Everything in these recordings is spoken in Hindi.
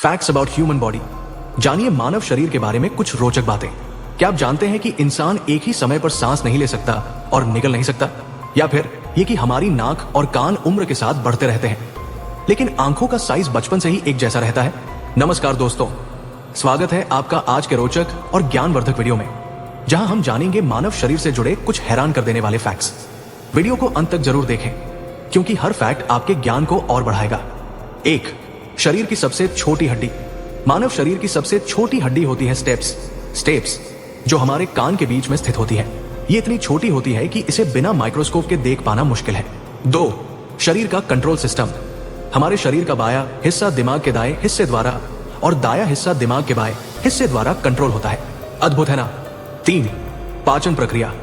Facts about human body. जानिए मानव शरीर के बारे में कुछ रोचक बातें। क्या आप जानते हैं कि इंसान एक ही समय पर सांस नहीं ले सकता और निगल नहीं सकता? या फिर ये कि हमारी नाक और कान उम्र के साथ बढ़ते रहते हैं, लेकिन आंखों का साइज बचपन से ही एक जैसा रहता है। नमस्कार दोस्तों, स्वागत है आपका आज के रोचक और ज्ञानवर्धक वीडियो में, जहां हम जानेंगे मानव शरीर से जुड़े कुछ हैरान कर देने वाले फैक्ट्स। वीडियो को अंत तक जरूर देखें, क्योंकि हर फैक्ट आपके ज्ञान को और बढ़ाएगा। 1. शरीर की सबसे छोटी हड्डी। मानव शरीर की सबसे छोटी हड्डी होती है स्टेप्स, जो हमारे कान के बीच में स्थित होती है। ये इतनी छोटी होती है कि इसे बिना माइक्रोस्कोप के देख पाना मुश्किल है। 2. शरीर का कंट्रोल सिस्टम। हमारे शरीर का बायां हिस्सा दिमाग के दाएं हिस्से द्वारा और दायां हिस्सा दिमाग के बाएं हिस्से द्वारा कंट्रोल होता है। अद्भुत है ना? 3. पाचन प्रक्रिया।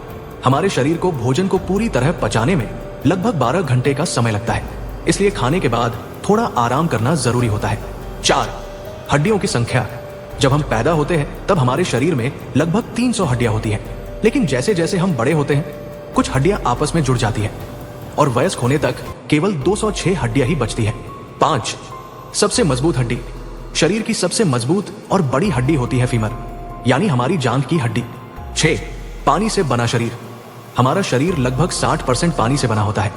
हमारे शरीर को भोजन को पूरी तरह पचाने में लगभग 12 घंटे का समय लगता है, इसलिए खाने के बाद थोड़ा आराम करना जरूरी होता है। 4. हड्डियों की संख्या। जब हम पैदा होते हैं तब हमारे शरीर में लगभग 300 हड्डियां होती हैं, लेकिन जैसे जैसे हम बड़े होते हैं कुछ हड्डियां आपस में जुड़ जाती हैं और वयस्क होने तक केवल 206 हड्डियां ही बचती हैं। 5. सबसे मजबूत हड्डी। शरीर की सबसे मजबूत और बड़ी हड्डी होती है फीमर, यानी हमारी जांघ की हड्डी। 6. पानी से बना शरीर। हमारा शरीर लगभग 60% पानी से बना होता है,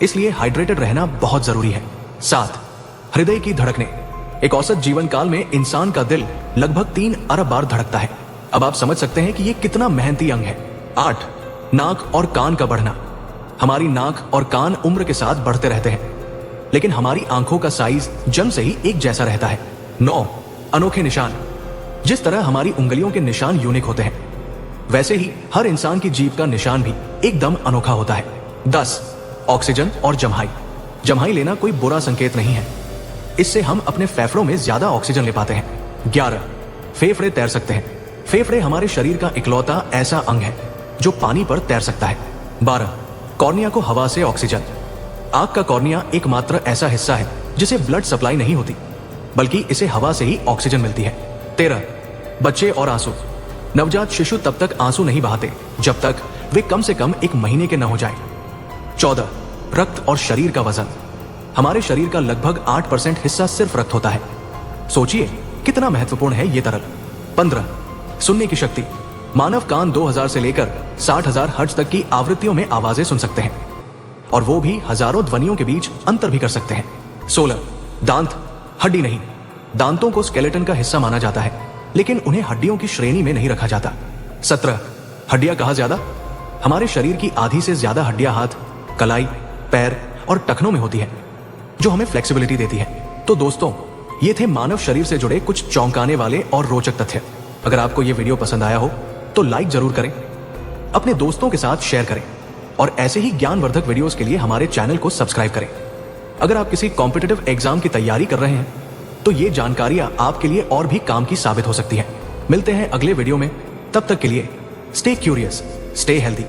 इसलिए हाइड्रेटेड रहना बहुत जरूरी है। 7. हृदय की धड़कने। एक औसत जीवन काल में इंसान का दिल लगभग 3 अरब बार धड़कता है। अब आप समझ सकते हैं कि यह कितना मेहनती अंग है। 8. नाक और कान का बढ़ना। हमारी नाक और कान उम्र के साथ बढ़ते रहते हैं, लेकिन हमारी आंखों का साइज जन्म से ही एक जैसा रहता है। 9. अनोखे निशान। जिस तरह हमारी उंगलियों के निशान यूनिक होते हैं, वैसे ही हर इंसान की जीभ का निशान भी एकदम अनोखा होता है। 10. ऑक्सीजन और जम्हाई। जम्हाई लेना कोई बुरा संकेत नहीं है, इससे हम अपने फेफड़ों में ज्यादा ऑक्सीजन ले पाते हैं। 11. फेफड़े तैर सकते हैं। फेफड़े हमारे शरीर का इकलौता ऐसा अंग है जो पानी पर तैर सकता है। 12. कॉर्निया को हवा से ऑक्सीजन। आंख का कॉर्निया एकमात्र ऐसा हिस्सा है जिसे ब्लड सप्लाई नहीं होती, बल्कि इसे हवा से ही ऑक्सीजन मिलती है। 13. बच्चे और आंसू। नवजात शिशु तब तक आंसू नहीं बहाते जब तक वे कम से कम 1 महीने के न हो जाए। 14. रक्त और शरीर का वजन। हमारे शरीर का लगभग 8% हिस्सा सिर्फ रक्त होता है। सोचिए कितना महत्वपूर्ण है ये तरल। 15. सुनने की शक्ति। मानव कान 2000 से लेकर 60,000 हर्ट्ज तक की आवृत्तियों में आवाजें सुन सकते हैं, और वो भी हजारों ध्वनियों के बीच अंतर भी कर सकते हैं। 16. दांत। हड्डी नहीं, दांतों को स्केलेटन का हिस्सा माना जाता है, लेकिन उन्हें हड्डियों की श्रेणी में नहीं रखा जाता। 17. हड्डियां कहाँ ज्यादा? हमारे शरीर की आधी से ज्यादा हड्डियां हाथ, कलाई, पैर और टखनों में होती है, जो हमें फ्लेक्सिबिलिटी देती है। तो दोस्तों, ये थे मानव शरीर से जुड़े कुछ चौंकाने वाले और रोचक तथ्य। अगर आपको ये वीडियो पसंद आया हो तो लाइक जरूर करें, अपने दोस्तों के साथ शेयर करें, और ऐसे ही ज्ञानवर्धक वीडियोस के लिए हमारे चैनल को सब्सक्राइब करें। अगर आप किसी कॉम्पिटिटिव एग्जाम की तैयारी कर रहे हैं तो ये जानकारियां आपके लिए और भी काम की साबित हो सकती है। मिलते हैं अगले वीडियो में, तब तक के लिए स्टे क्यूरियस, स्टे हेल्दी।